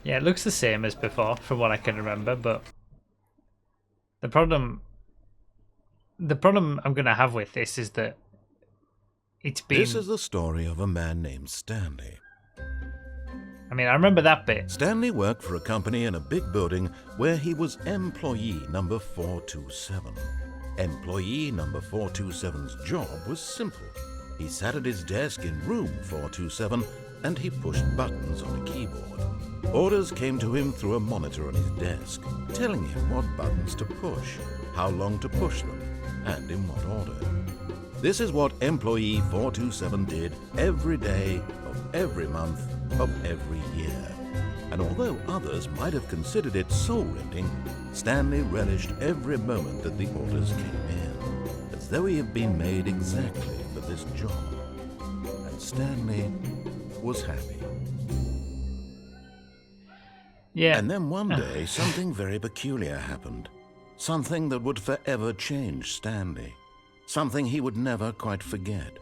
Yeah, it looks the same as before, from what I can remember, but the problem I'm gonna have with this is that it's This been. is the story of a man named Stanley. I mean, I remember that bit. Stanley worked for a company in a big building where he was employee number 427. Employee number 427's job was simple. He sat at his desk in room 427 and he pushed buttons on a keyboard. Orders came to him through a monitor on his desk, telling him what buttons to push, how long to push them, and in what order. This is what employee 427 did every day of every month of every year. And although others might have considered it soul-rending, Stanley relished every moment that the orders came in, as though he had been made exactly for this job. And Stanley was happy. Yeah. And then one day, something very peculiar happened. Something that would forever change Stanley. Something he would never quite forget.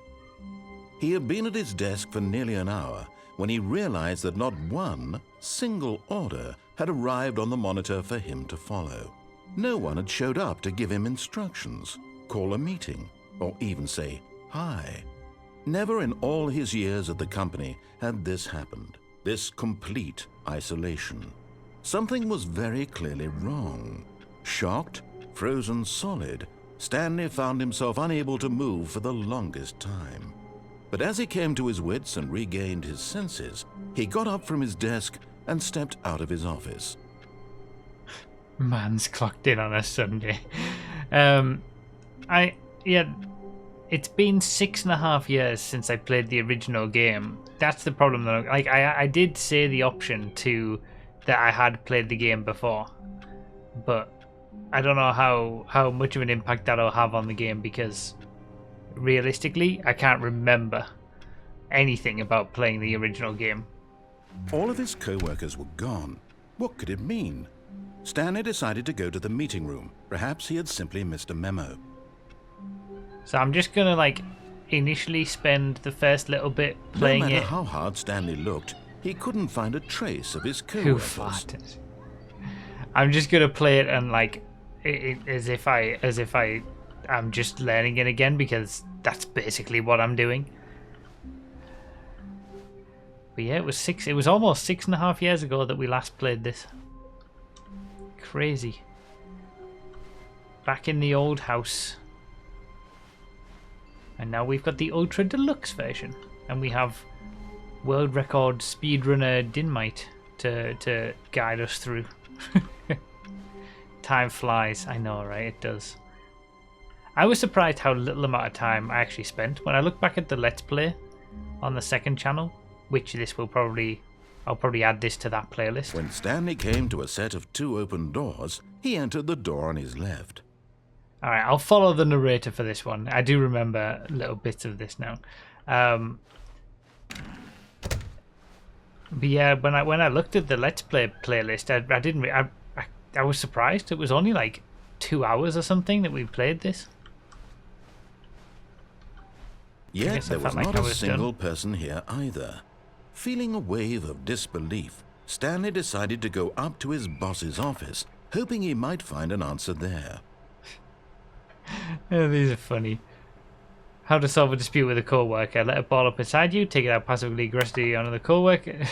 He had been at his desk for nearly an hour when he realized that not one single order had arrived on the monitor for him to follow. No one had showed up to give him instructions, call a meeting, or even say hi. Never in all his years at the company had this happened, this complete isolation. Something was very clearly wrong. Shocked, frozen solid, Stanley found himself unable to move for the longest time. But as he came to his wits and regained his senses, he got up from his desk and stepped out of his office. Man's clocked in on a Sunday. It's been 6.5 years since I played the original game. That's the problem though. Like I did say the option to that I had played the game before, but I don't know how much of an impact that'll have on the game because realistically, I can't remember anything about playing the original game. All of his co-workers were gone. What could it mean? Stanley decided to go to the meeting room. Perhaps he had simply missed a memo. So I'm just gonna initially spend the first little bit playing it. No matter it. how hard Stanley looked, he couldn't find a trace of his Who co-workers. farted? I'm just gonna play it and as if I'm just learning it again because that's basically what I'm doing. But yeah, it was almost 6.5 years ago that we last played this. Crazy. Back in the old house. And now we've got the Ultra Deluxe version. And we have world record speedrunner Dinmite to guide us through. Time flies. I know, right? It does. I was surprised how little amount of time I actually spent. When I look back at the Let's Play on the second channel, which I'll probably add this to that playlist. When Stanley came to a set of 2 open doors, he entered the door on his left. Alright, I'll follow the narrator for this one. I do remember little bits of this now. But yeah, when I looked at the Let's Play playlist, I was surprised. It was only 2 hours or something that we played this. Yet there was not a single person here either. Feeling a wave of disbelief, Stanley decided to go up to his boss's office, hoping he might find an answer there. Yeah, these are funny. How to solve a dispute with a co-worker. Let a ball up inside you, take it out passively aggressively on another co-worker.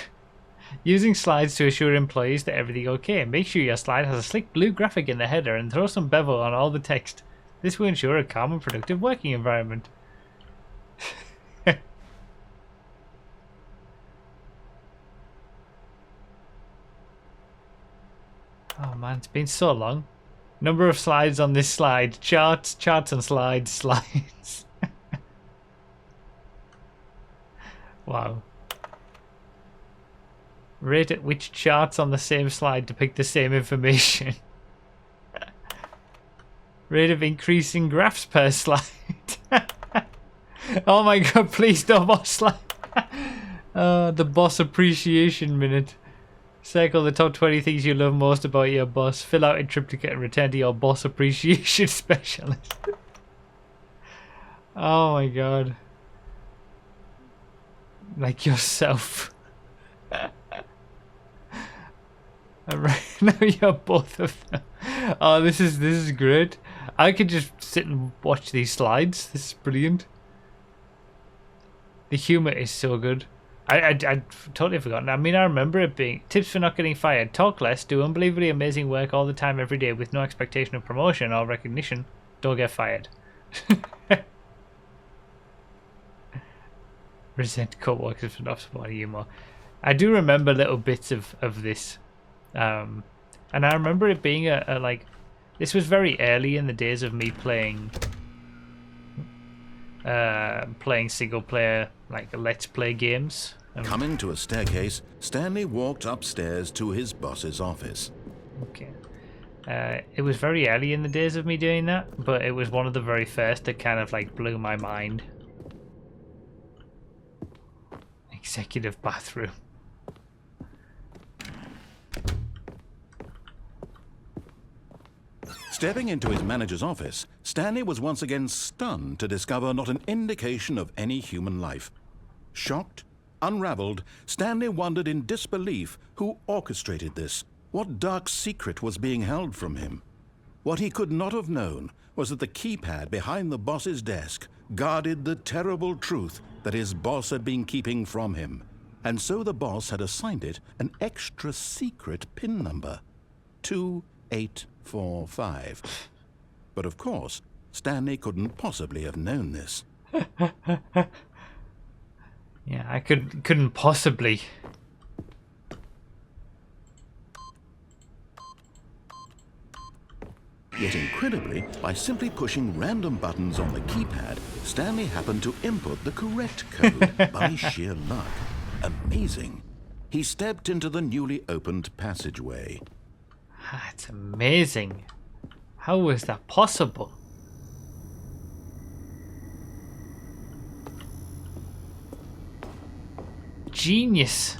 Using slides to assure employees that everything's okay. Make sure your slide has a slick blue graphic in the header and throw some bevel on all the text. This will ensure a calm and productive working environment. Oh man, it's been so long. Number of slides on this slide. Charts and slides. Wow. Rate at which charts on the same slide depict the same information. Rate of increasing graphs per slide. Oh my god, please no more slide. The boss appreciation minute. Circle the top 20 things you love most about your boss. Fill out a triplicate and return to your boss appreciation specialist. Oh my god. Like yourself. Right now you're both of them. Oh, this is great. I could just sit and watch these slides. This is brilliant. The humor is so good. I'd totally forgotten. I mean, I remember it being tips for not getting fired. Talk less, do unbelievably amazing work all the time every day with no expectation of promotion or recognition. Don't get fired. Resent co-workers for not supporting you more. I do remember little bits of this. And I remember it being a like... This was very early in the days of me playing single player, like let's play games. Coming to a staircase, Stanley walked upstairs to his boss's office. Okay. It was very early in the days of me doing that, but it was one of the very first that kind of like blew my mind. Executive bathroom. Stepping into his manager's office, Stanley was once again stunned to discover not an indication of any human life. Shocked, unraveled, Stanley wondered in disbelief who orchestrated this. What dark secret was being held from him? What he could not have known was that the keypad behind the boss's desk guarded the terrible truth that his boss had been keeping from him. And so the boss had assigned it an extra secret PIN number. 2845. But of course, Stanley couldn't possibly have known this. Yeah, I couldn't possibly. Yet incredibly, by simply pushing random buttons on the keypad, Stanley happened to input the correct code by sheer luck. Amazing. He stepped into the newly opened passageway. That's amazing. How was that possible? Genius.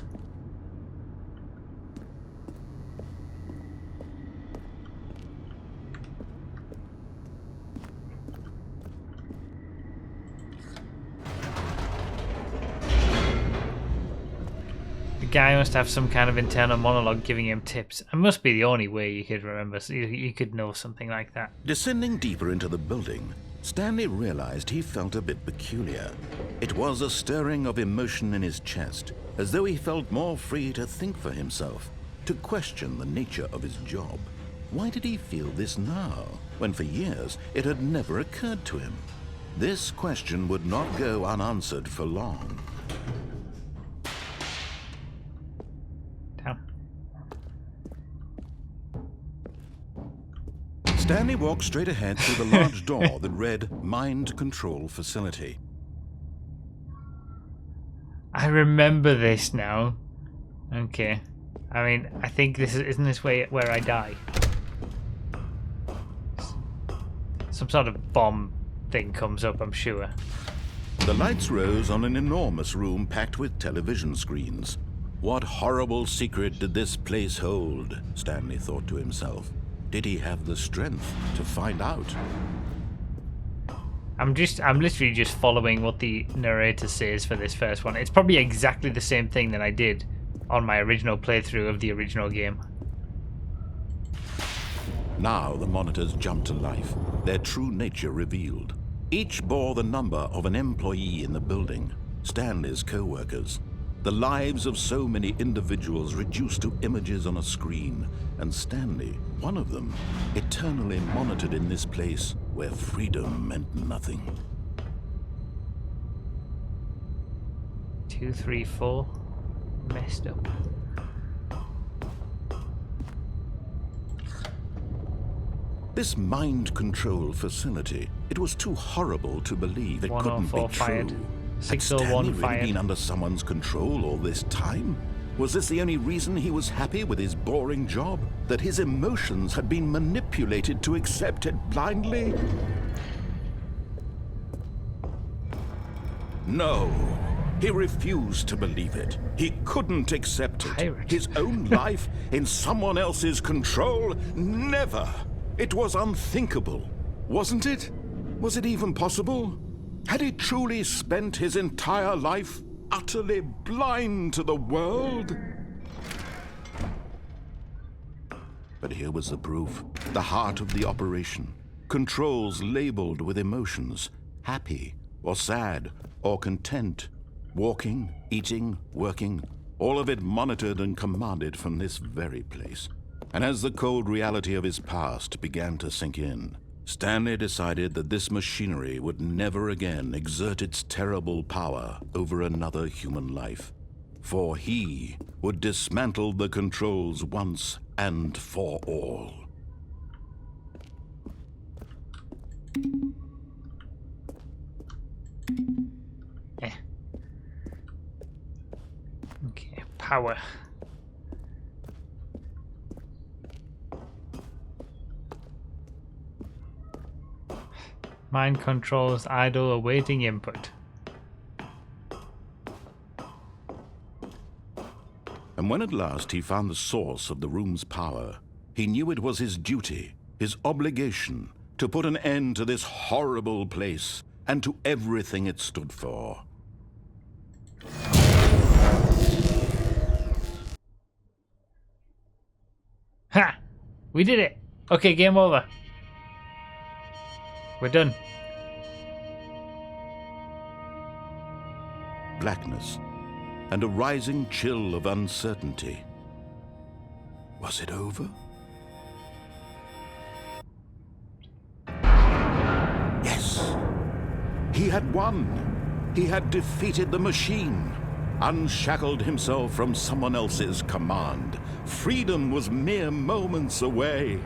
The guy must have some kind of internal monologue giving him tips. It must be the only way you could remember, so you could know something like that. Descending deeper into the building, Stanley realized he felt a bit peculiar. It was a stirring of emotion in his chest, as though he felt more free to think for himself, to question the nature of his job. Why did he feel this now, when for years it had never occurred to him? This question would not go unanswered for long. Stanley walked straight ahead through the large door that read Mind Control Facility. I remember this now. Okay. I mean, I think isn't this where I die? Some sort of bomb thing comes up, I'm sure. The lights rose on an enormous room packed with television screens. What horrible secret did this place hold? Stanley thought to himself. Did he have the strength to find out? I'm literally just following what the narrator says for this first one. It's probably exactly the same thing that I did on my original playthrough of the original game. Now the monitors jumped to life, their true nature revealed. Each bore the number of an employee in the building, Stanley's co-workers. The lives of so many individuals reduced to images on a screen, and Stanley, one of them, eternally monitored in this place where freedom meant nothing. 2, 3, 4. Messed up. This mind control facility, it was too horrible to believe it couldn't be fired. true. 601 Had Stanley fired. really been under someone's control all this time? Was this the only reason he was happy with his boring job? That his emotions had been manipulated to accept it blindly? No. He refused to believe it. He couldn't accept it. Pirate. His own life in someone else's control? Never. It was unthinkable. Wasn't it? Was it even possible? Had he truly spent his entire life utterly blind to the world? But here was the proof, the heart of the operation. Controls labeled with emotions, happy or sad or content. Walking, eating, working, all of it monitored and commanded from this very place. And as the cold reality of his past began to sink in, Stanley decided that this machinery would never again exert its terrible power over another human life. For he would dismantle the controls once and for all. Okay, power. Mind controls idle awaiting input. And when at last he found the source of the room's power, he knew it was his duty, his obligation, to put an end to this horrible place and to everything it stood for. Ha! We did it! Okay, game over. We're done. Blackness and a rising chill of uncertainty. Was it over? Yes! He had won! He had defeated the machine, unshackled himself from someone else's command. Freedom was mere moments away.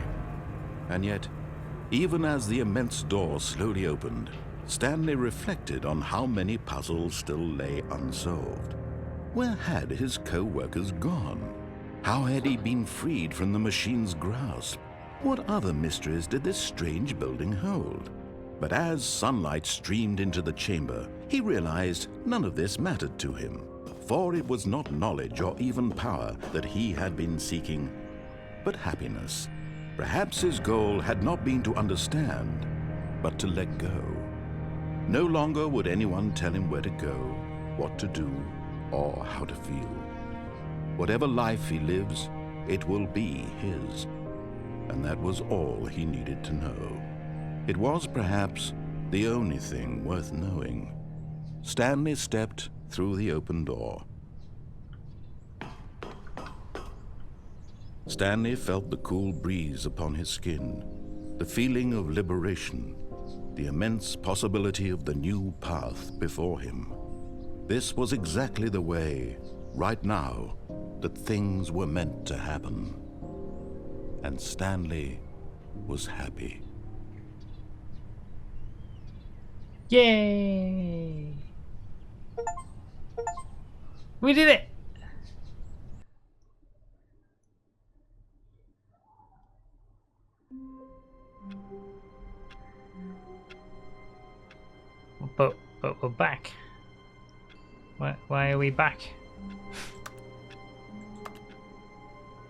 And yet, even as the immense door slowly opened, Stanley reflected on how many puzzles still lay unsolved. Where had his co-workers gone? How had he been freed from the machine's grasp? What other mysteries did this strange building hold? But as sunlight streamed into the chamber, he realized none of this mattered to him, for it was not knowledge or even power that he had been seeking, but happiness. Perhaps his goal had not been to understand, but to let go. No longer would anyone tell him where to go, what to do, or how to feel. Whatever life he lives, it will be his. And that was all he needed to know. It was perhaps the only thing worth knowing. Stanley stepped through the open door. Stanley felt the cool breeze upon his skin, the feeling of liberation, the immense possibility of the new path before him. This was exactly the way, right now, that things were meant to happen. And Stanley was happy. Yay! We did it! But we're back. Why are we back?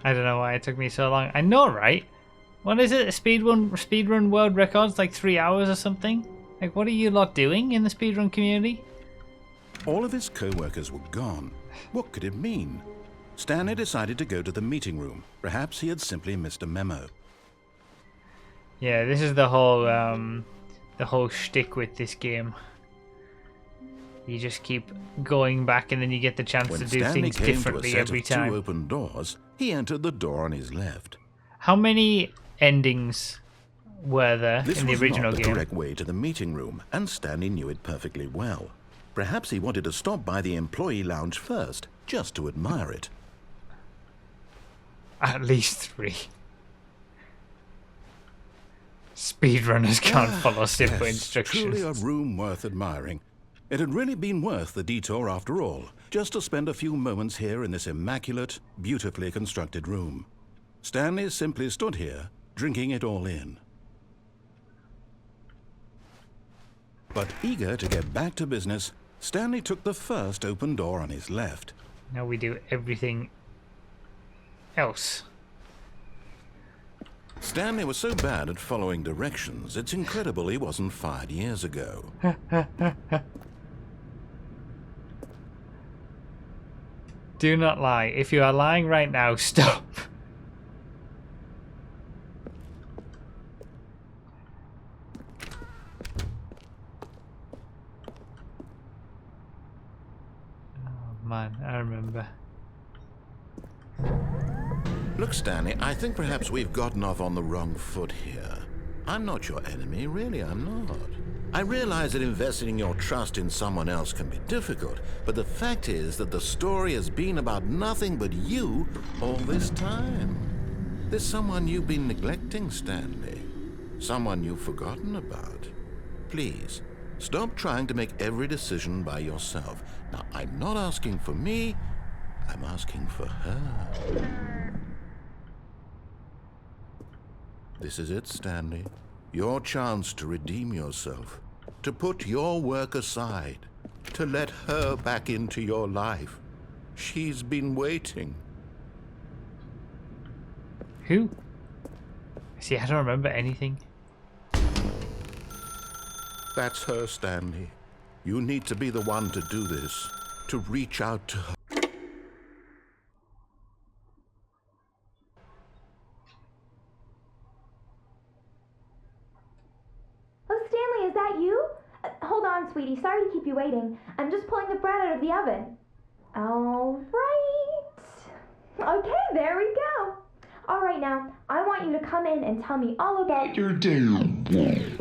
I don't know why it took me so long. I know, right? What is it? A speedrun world records like 3 hours or something? Like, what are you lot doing in the speedrun community? All of his co-workers were gone. What could it mean? Stanley decided to go to the meeting room. Perhaps he had simply missed a memo. Yeah, this is the whole shtick with this game. You just keep going back and then you get the chance to do things differently every time. When Stanley came to a set of 2 open doors, he entered the door on his left. How many endings were there in the original game? This was not the direct way to the meeting room, and Stanley knew it perfectly well. Perhaps he wanted to stop by the employee lounge first, just to admire it. At least 3. Speedrunners can't follow simple instructions. Truly a room worth admiring. It had really been worth the detour after all, just to spend a few moments here in this immaculate, beautifully constructed room. Stanley simply stood here, drinking it all in. But eager to get back to business, Stanley took the first open door on his left. Now we do everything else. Stanley was so bad at following directions, it's incredible he wasn't fired years ago. Do not lie. If you are lying right now, stop. remember. Look, Stanley, I think perhaps we've gotten off on the wrong foot here. I'm not your enemy, really, I'm not. I realize that investing your trust in someone else can be difficult, but the fact is that the story has been about nothing but you all this time. There's someone you've been neglecting, Stanley. Someone you've forgotten about. Please, stop trying to make every decision by yourself. Now, I'm not asking for me, I'm asking for her. This is it, Stanley. Your chance to redeem yourself, to put your work aside, to let her back into your life. She's been waiting. Who? See, I don't remember anything. That's her, Stanley. You need to be the one to do this, to reach out to her. Is that you? Hold on, sweetie. Sorry to keep you waiting. I'm just pulling the bread out of the oven. All right. Okay, there we go. All right, now, I want you to come in and tell me all about your day.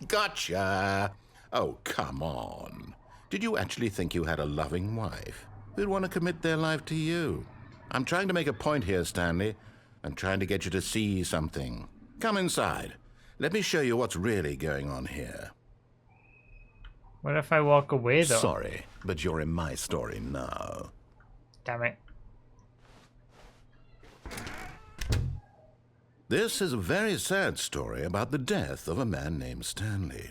Gotcha. Oh, come on. Did you actually think you had a loving wife who'd want to commit their life to you? I'm trying to make a point here, Stanley. I'm trying to get you to see something. Come inside. Let me show you what's really going on here. What if I walk away, though? Sorry, but you're in my story now. Damn it. This is a very sad story about the death of a man named Stanley.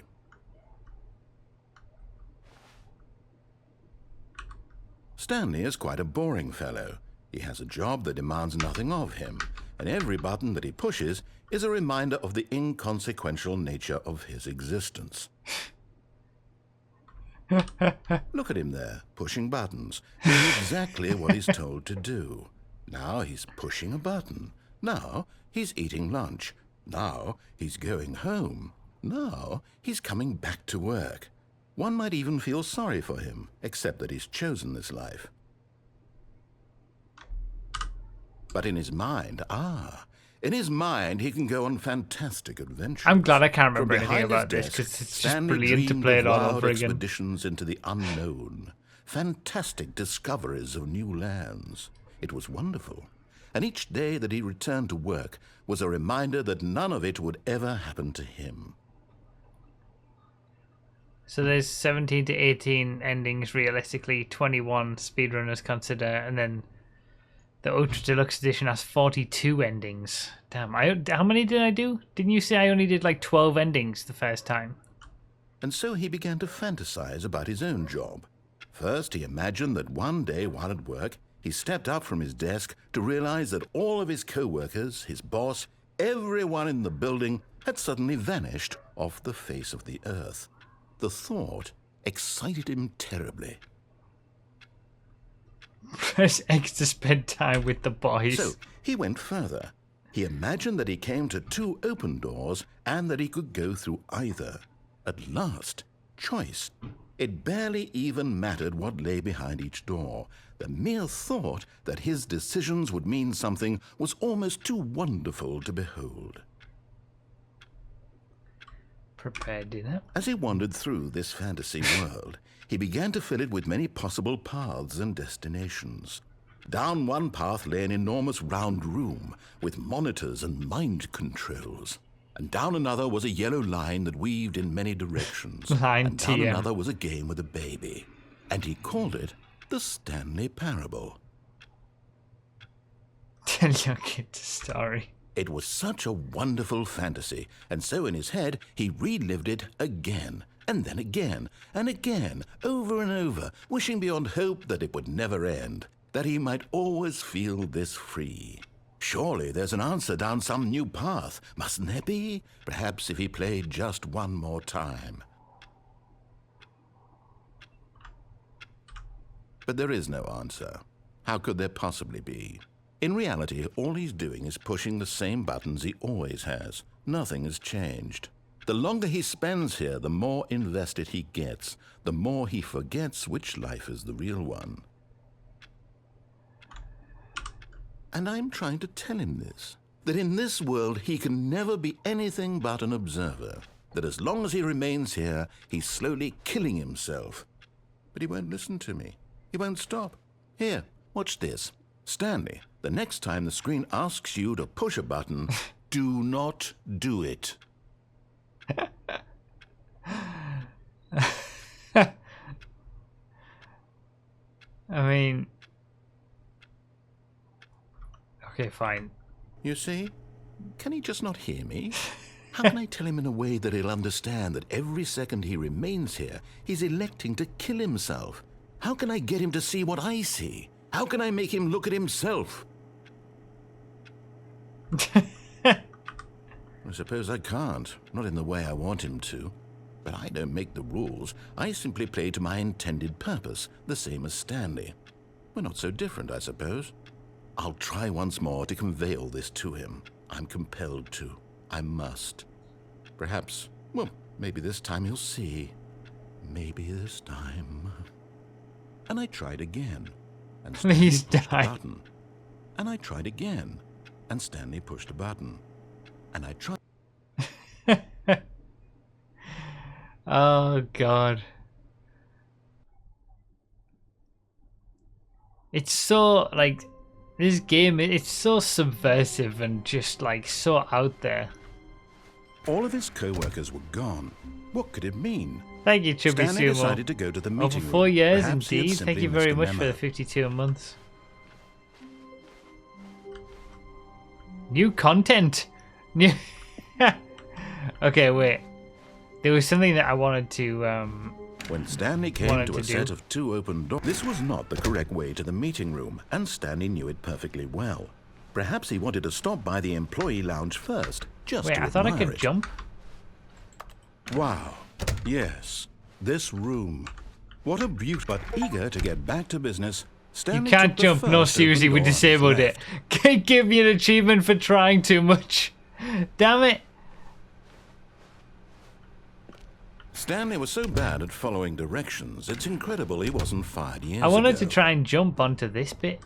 Stanley is quite a boring fellow. He has a job that demands nothing of him, and every button that he pushes is a reminder of the inconsequential nature of his existence. Look at him there, pushing buttons, doing exactly what he's told to do. Now he's pushing a button. Now he's eating lunch. Now he's going home. Now he's coming back to work. One might even feel sorry for him, except that he's chosen this life. But in his mind, in his mind, he can go on fantastic adventures. I'm glad I can't remember anything about this, because it's just Stanley brilliant to play it all wild over again. expeditions into the unknown, fantastic discoveries of new lands. It was wonderful. And each day that he returned to work was a reminder that none of it would ever happen to him. So there's 17 to 18 endings, realistically, 21 speedrunners consider, and then the Ultra Deluxe Edition has 42 endings. Damn, how many did I do? Didn't you say I only did like 12 endings the first time? And so he began to fantasize about his own job. First, he imagined that one day while at work, he stepped up from his desk to realize that all of his co-workers, his boss, everyone in the building had suddenly vanished off the face of the earth. The thought excited him terribly. Press X to spend time with the boys. So he went further. He imagined that he came to two open doors and that he could go through either. At last, choice. It barely even mattered what lay behind each door. The mere thought that his decisions would mean something was almost too wonderful to behold. Prepare dinner. As he wandered through this fantasy world, he began to fill it with many possible paths and destinations. Down one path lay an enormous round room with monitors and mind controls. And down another was a yellow line that weaved in many directions. And down another was a game with a baby. And he called it the Stanley Parable. Tell your kid the story. It was such a wonderful fantasy, and so in his head he relived it again, and then again, and again, over and over, wishing beyond hope that it would never end, that he might always feel this free. Surely there's an answer down some new path, mustn't there be? Perhaps if he played just one more time. But there is no answer. How could there possibly be? In reality, all he's doing is pushing the same buttons he always has. Nothing has changed. The longer he spends here, the more invested he gets, the more he forgets which life is the real one. And I'm trying to tell him this, that in this world he can never be anything but an observer, that as long as he remains here, he's slowly killing himself. But he won't listen to me. He won't stop. Here, watch this. Stanley, the next time the screen asks you to push a button, do not do it. I mean... Okay, fine. You see? Can he just not hear me? How can I tell him in a way that he'll understand that every second he remains here, he's electing to kill himself? How can I get him to see what I see? How can I make him look at himself? I suppose I can't. Not in the way I want him to. But I don't make the rules. I simply play to my intended purpose, the same as Stanley. We're not so different, I suppose. I'll try once more to convey all this to him. I'm compelled to. I must. Perhaps, well, maybe this time he'll see. Maybe this time. And I tried again. And Please pushed a die. button. And I tried again. And Stanley pushed a button. And I tried. Oh, God. It's so, like, this game, it's so subversive and just, like, so out there. All of his co-workers were gone. What could it mean? Thank you, Chubby Stanley Sumo. decided to go to the meeting Over 4 room. years, Perhaps he had indeed. simply Thank you missed very a much for memo. the 52 months. New content! New... Okay, wait. There was something that I wanted to, When Stanley came to a set of 2 open doors, this was not the correct way to the meeting room, and Stanley knew it perfectly well. Perhaps he wanted to stop by the employee lounge first, just Wait, to I thought I admire could it. jump? Wow. Yes. This room. What a beauty. But eager to get back to business, Stanley You can't took the jump. No, first seriously, open we door on his disabled it. left. Can't give me an achievement for trying too much. Damn it. Stanley was so bad at following directions, it's incredible he wasn't fired years I wanted ago. to try and jump onto this bit.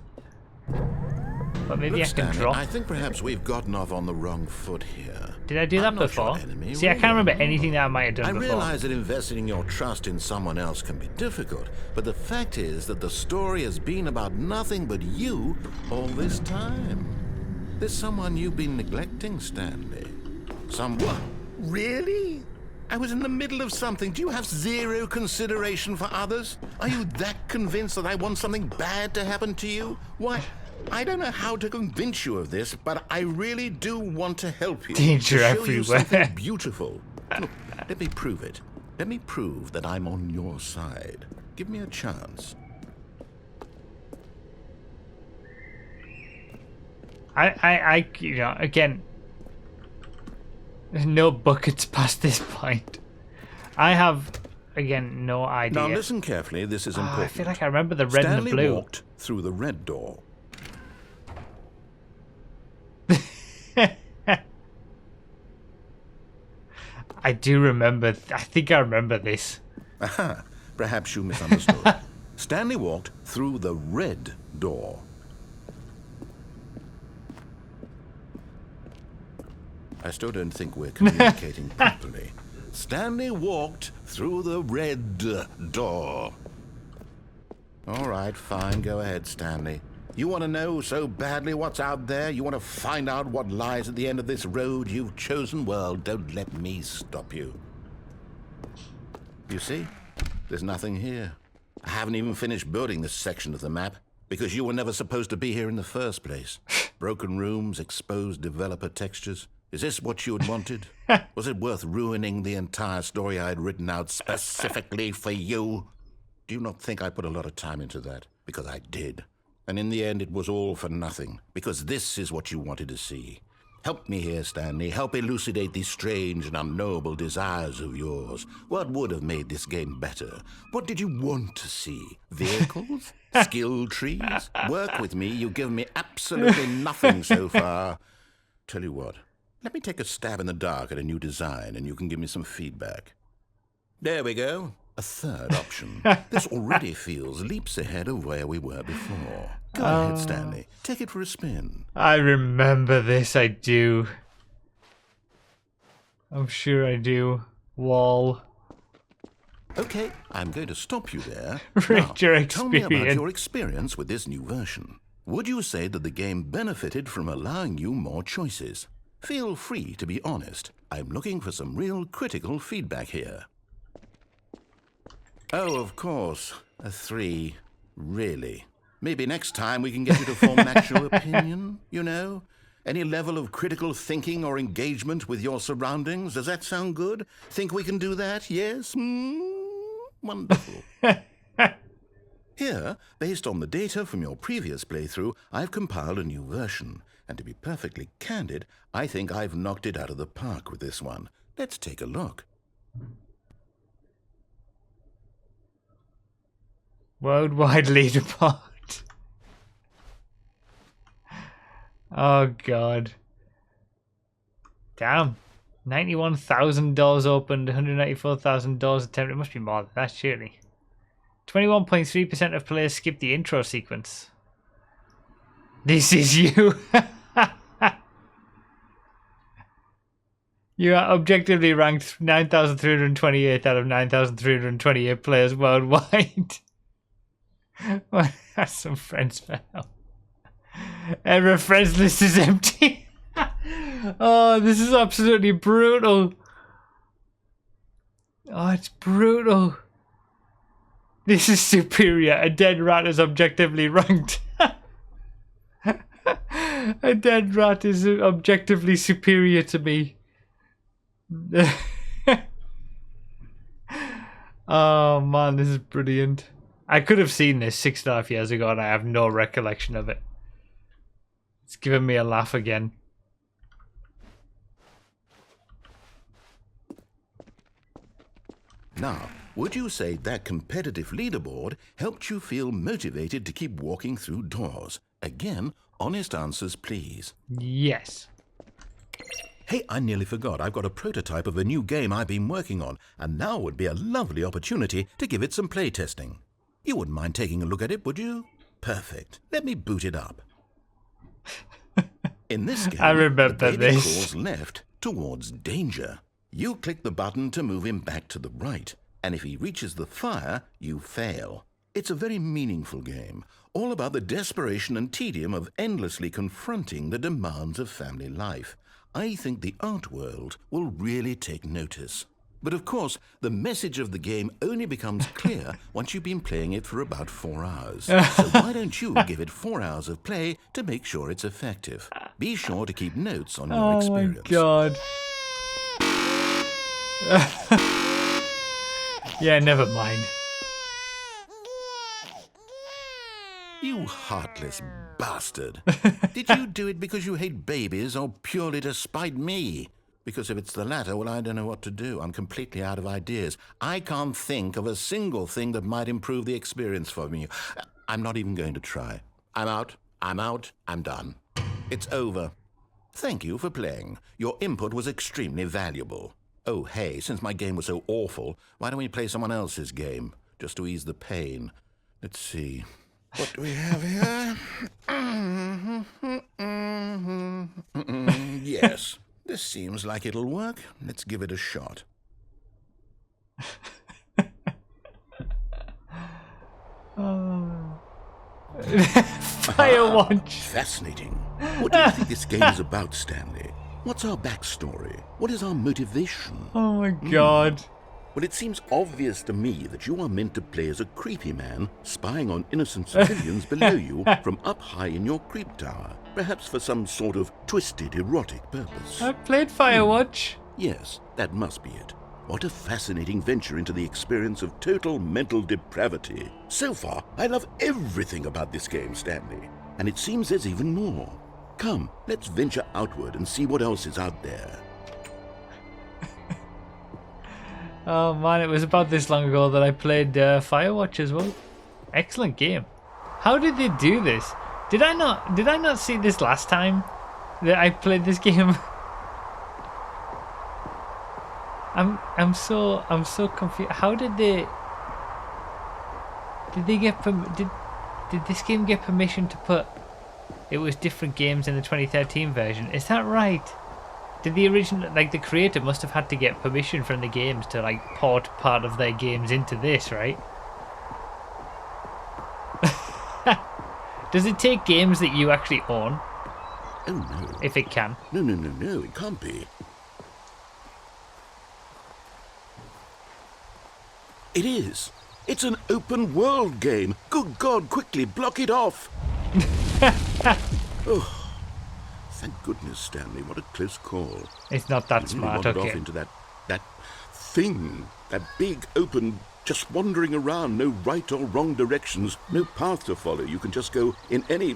But maybe Look, I can Stanley, drop. I think perhaps we've gotten off on the wrong foot here. Did I do I'm that not before? your enemy, See, I really. can't remember anything that I might have done I before. realize that investing your trust in someone else can be difficult, but the fact is that the story has been about nothing but you all this time. There's someone you've been neglecting, Stanley. Someone? Really? I was in the middle of something. Do you have zero consideration for others? Are you that convinced that I want something bad to happen to you? Why, I don't know how to convince you of this, but I really do want to help you. Danger to show you everywhere. something beautiful. Look, let me prove it. Let me prove that I'm on your side. Give me a chance. You know, again, there's no buckets past this point. I have, again, no idea. Now listen carefully, this is important. I feel like I remember the red Stanley and the blue. walked through the red door. I do remember, I think I remember this. Aha, perhaps you misunderstood. Stanley walked through the red door. I still don't think we're communicating properly. Stanley walked through the red door. All right, fine, go ahead, Stanley. You want to know so badly what's out there? You want to find out what lies at the end of this road you've chosen? Well, don't let me stop you. You see? There's nothing here. I haven't even finished building this section of the map because you were never supposed to be here in the first place. Broken rooms, exposed developer textures. Is this what you had wanted? Was it worth ruining the entire story I had written out specifically for you? Do you not think I put a lot of time into that? Because I did. And in the end, it was all for nothing, because this is what you wanted to see. Help me here, Stanley. Help elucidate these strange and unknowable desires of yours. What would have made this game better? What did you want to see? Vehicles? Skill trees? Work with me. You've given me absolutely nothing so far. Tell you what, Let me take a stab in the dark at a new design and you can give me some feedback. There we go. A third option. This already feels leaps ahead of where we were before. Go ahead, Stanley. Take it for a spin. I remember this, I do. I'm sure I do. Wall. Okay, I'm going to stop you there. Rate your Tell me about experience. your experience with this new version. Would you say that the game benefited from allowing you more choices? Feel free to be honest. I'm looking for some real critical feedback here. Oh, of course. A 3. Really? Maybe next time we can get you to form an actual opinion, you know? Any level of critical thinking or engagement with your surroundings? Does that sound good? Think we can do that? Yes? Wonderful. Here, based on the data from your previous playthrough, I've compiled a new version. And to be perfectly candid, I think I've knocked it out of the park with this one. Let's take a look. Worldwide leaderboard. Oh god. Damn. 91,000 doors opened, 194,000 doors attempted. It must be more than that, surely. 21.3% of players skipped the intro sequence. This is you. You are objectively ranked 9,328 out of 9,328 players worldwide. Well, that's some friends for help. Every friends list is empty. Oh, this is absolutely brutal. Oh, it's brutal. This is superior. A dead rat is objectively ranked. A dead rat is objectively superior to me. Oh man, this is brilliant. I could have seen this 6.5 years ago and I have no recollection of it. It's giving me a laugh again. Now, would you say that competitive leaderboard helped you feel motivated to keep walking through doors? Again, honest answers, please. Yes. Hey, I nearly forgot. I've got a prototype of a new game I've been working on, and now would be a lovely opportunity to give it some playtesting. You wouldn't mind taking a look at it, would you? Perfect. Let me boot it up. In this game, I remember the baby this. crawls left towards danger. You click the button to move him back to the right, and if he reaches the fire, you fail. It's a very meaningful game, all about the desperation and tedium of endlessly confronting the demands of family life. I think the art world will really take notice. But of course, the message of the game only becomes clear once you've been playing it for about 4 hours. So why don't you give it 4 hours of play to make sure it's effective? Be sure to keep notes on your experience. Oh my god. Yeah, never mind. You heartless bastard. Did you do it because you hate babies or purely to spite me? Because if it's the latter, well, I don't know what to do. I'm completely out of ideas. I can't think of a single thing that might improve the experience for me. I'm not even going to try. I'm out. I'm done. It's over. Thank you for playing. Your input was extremely valuable. Oh, hey, since my game was so awful, why don't we play someone else's game? Just to ease the pain. Let's see. What do we have here? Yes. This seems like it'll work. Let's give it a shot. Firewatch. Fascinating. What do you think this game is about, Stanley? What's our backstory? What is our motivation? Oh my god. Well, it seems obvious to me that you are meant to play as a creepy man spying on innocent civilians below you from up high in your creep tower, perhaps for some sort of twisted erotic purpose. I played Firewatch. Yes, that must be it. What a fascinating venture into the experience of total mental depravity. So far, I love everything about this game, Stanley. And it seems there's even more. Come, let's venture outward and see what else is out there. Oh man, it was about this long ago that I played Firewatch as well. Excellent game. How did they do this? Did I not see this last time that I played this game? I'm so confused. How did they get did this game get permission to put it was different games in the 2013 version? Is that right? Did the original, like the creator must have had to get permission from the games to like port part of their games into this, right? Does it take games that you actually own? Oh no. If it can. No, it can't be. It is. It's an open world game. Good God, quickly block it off. Oh, thank goodness, Stanley. What a close call. It's not that You really smart, wandered okay. off into that thing, that big open, just wandering around, no right or wrong directions, no path to follow. You can just go in any.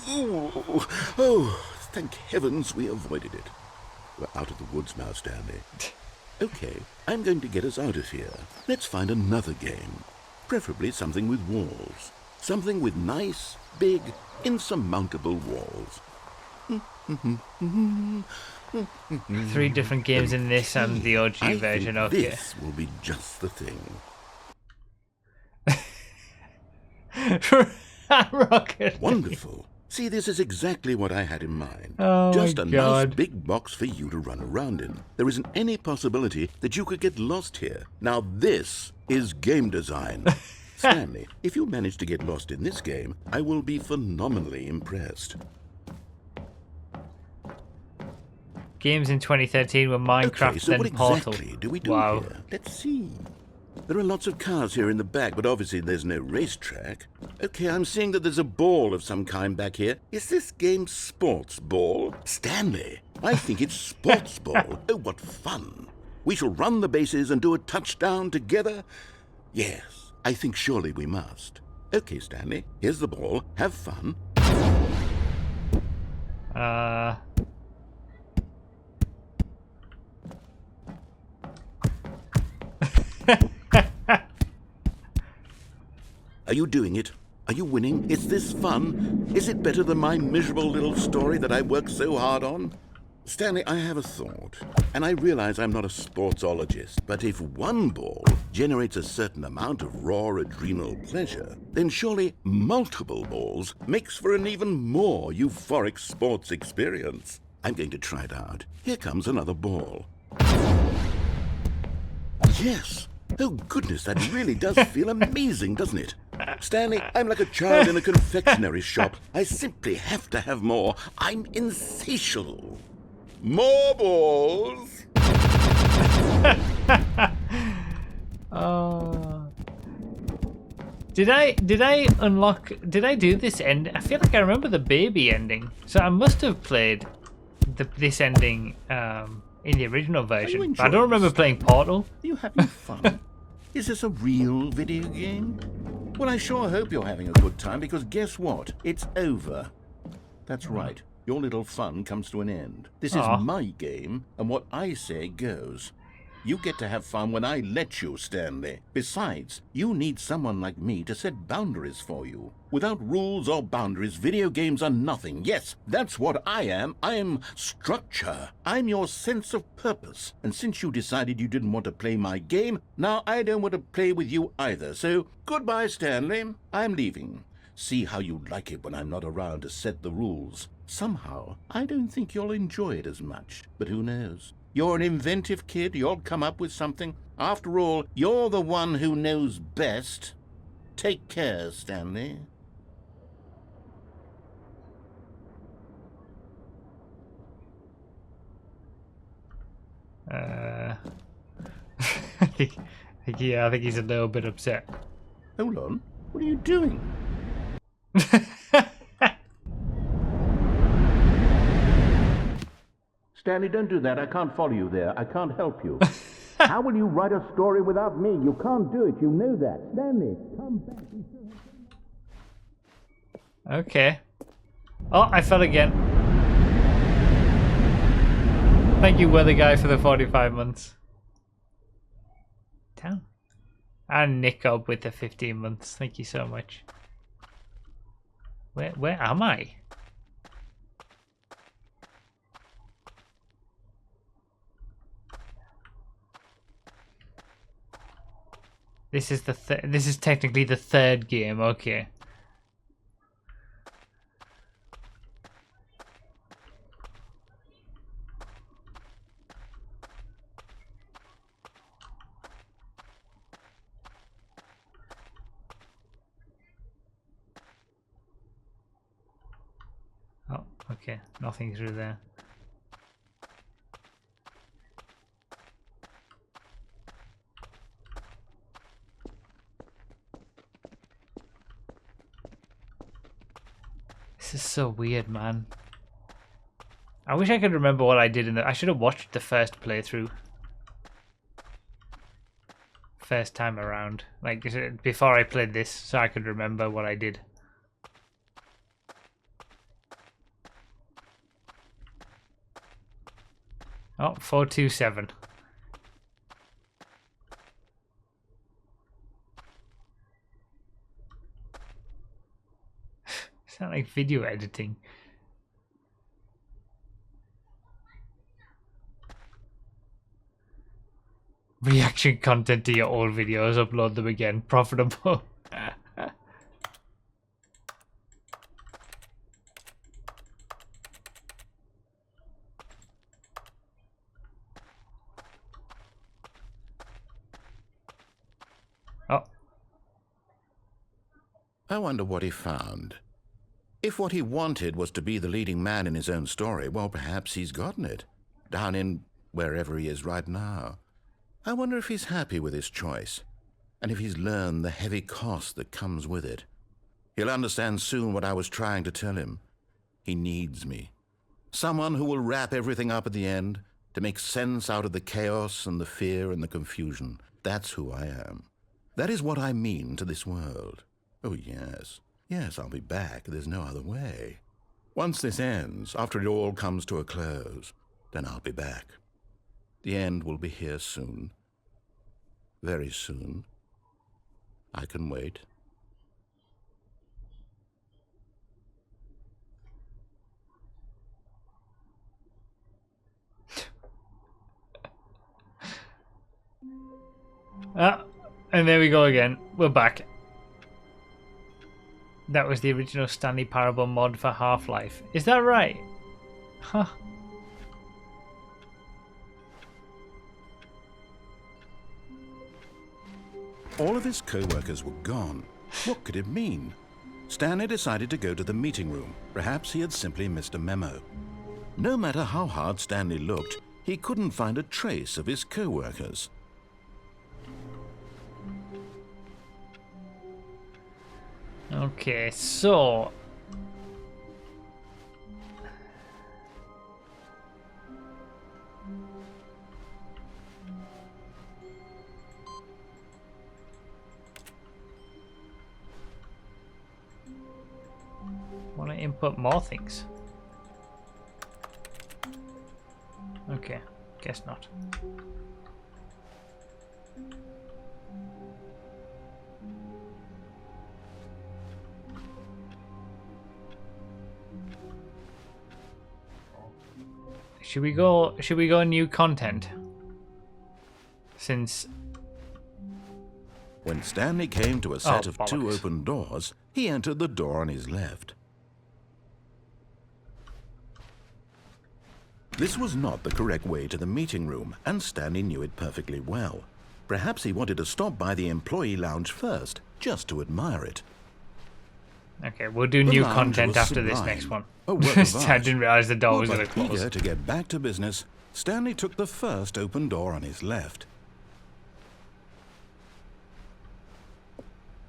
Oh, thank heavens we avoided it. We're out of the woods now, Stanley. Okay, I'm going to get us out of here. Let's find another game. Preferably something with walls. Something with nice, big, insurmountable walls. 3 different games in this and the OG I version, think okay. this will be just the thing. Rocket. Wonderful. See, this is exactly what I had in mind. Oh Just my a God. nice big box for you to run around in. There isn't any possibility that you could get lost here. Now this is game design. Stanley, if you manage to get lost in this game, I will be phenomenally impressed. Games in 2013 were Minecraft, Okay, so then what Portal. exactly do we do Wow. here? Let's see. There are lots of cars here in the back, but obviously there's no racetrack. Okay, I'm seeing that there's a ball of some kind back here. Is this game sports ball? Stanley, I think it's sports ball. Oh, what fun. We shall run the bases and do a touchdown together? Yes, I think surely we must. Okay, Stanley, here's the ball. Have fun. Are you doing it? Are you winning? Is this fun? Is it better than my miserable little story that I worked so hard on? Stanley, I have a thought, and I realize I'm not a sportsologist, but if one ball generates a certain amount of raw adrenal pleasure, then surely multiple balls makes for an even more euphoric sports experience. I'm going to try it out. Here comes another ball. Yes! Oh goodness, that really does feel amazing, doesn't it? Stanley, I'm like a child in a confectionery shop. I simply have to have more. I'm insatiable. More balls! Oh. Did I do this end? I feel like I remember the baby ending. So I must have played this ending in the original version. But I don't remember playing Portal. Are you having fun? Is this a real video game? Well, I sure hope you're having a good time, because guess what? It's over. That's right. Your little fun comes to an end. This is my game, and what I say goes. You get to have fun when I let you, Stanley. Besides, you need someone like me to set boundaries for you. Without rules or boundaries, video games are nothing. Yes, that's what I am. I am structure. I'm your sense of purpose. And since you decided you didn't want to play my game, now I don't want to play with you either. So, goodbye, Stanley. I'm leaving. See how you like it when I'm not around to set the rules. Somehow, I don't think you'll enjoy it as much. But who knows? You're an inventive kid. You'll come up with something. After all, you're the one who knows best. Take care, Stanley. I think he's a little bit upset. Hold on. What are you doing? Stanley, don't do that. I can't follow you there. I can't help you. How will you write a story without me? You can't do it. You know that. Stanley, come back. Okay. Oh, I fell again. Thank you, weather guy, for the 45 months. Damn. And Nick up with the 15 months. Thank you so much. Where am I? This is this is technically the third game. Okay. Oh, okay. Nothing through there. This is so weird, man. I wish I could remember what I did in the... I should have watched the first playthrough. First time around. Like, before I played this, so I could remember what I did. Oh, 427. It's not like video editing. Reaction content to your old videos, upload them again. Profitable. Oh. I wonder what he found. If what he wanted was to be the leading man in his own story, well, perhaps he's gotten it. Down in wherever he is right now. I wonder if he's happy with his choice, and if he's learned the heavy cost that comes with it. He'll understand soon what I was trying to tell him. He needs me. Someone who will wrap everything up at the end, to make sense out of the chaos and the fear and the confusion. That's who I am. That is what I mean to this world. Oh, yes. Yes, I'll be back. There's no other way. Once this ends, after it all comes to a close, then I'll be back. The end will be here soon. Very soon. I can wait. Ah, and there we go again. We're back. That was the original Stanley Parable mod for Half-Life. Is that right? Huh. All of his co-workers were gone. What could it mean? Stanley decided to go to the meeting room. Perhaps he had simply missed a memo. No matter how hard Stanley looked, he couldn't find a trace of his co-workers. Okay, so... want to input more things? Okay, guess not. Should we go new content? Since when Stanley came to a set of two open doors, he entered the door on his left. This was not the correct way to the meeting room, and Stanley knew it perfectly well. Perhaps he wanted to stop by the employee lounge first, just to admire it. Okay, we'll do new content after this next one. A work of art. I didn't realize the door was going to close. Eager to get back to business, Stanley took the first open door on his left.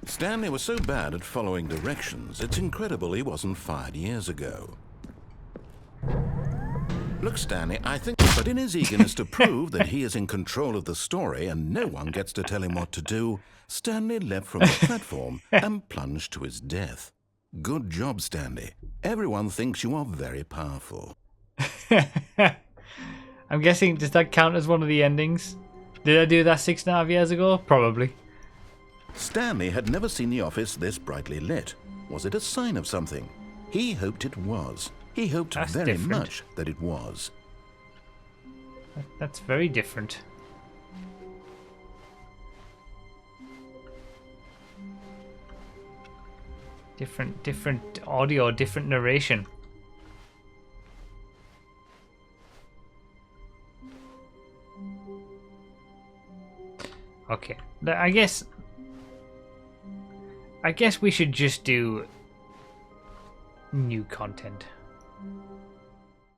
Stanley was so bad at following directions, it's incredible he wasn't fired years ago. Look, Stanley, I think... But in his eagerness to prove that he is in control of the story and no one gets to tell him what to do, Stanley leapt from the platform and plunged to his death. Good job, Stanley. Everyone thinks you are very powerful. I'm guessing, does that count as one of the endings? Did I do that 6.5 years ago? Probably. Stanley had never seen the office this brightly lit. Was it a sign of something? He hoped it was. He hoped very much that it was. That's very different. Different audio, different narration. Okay, I guess we should just do new content.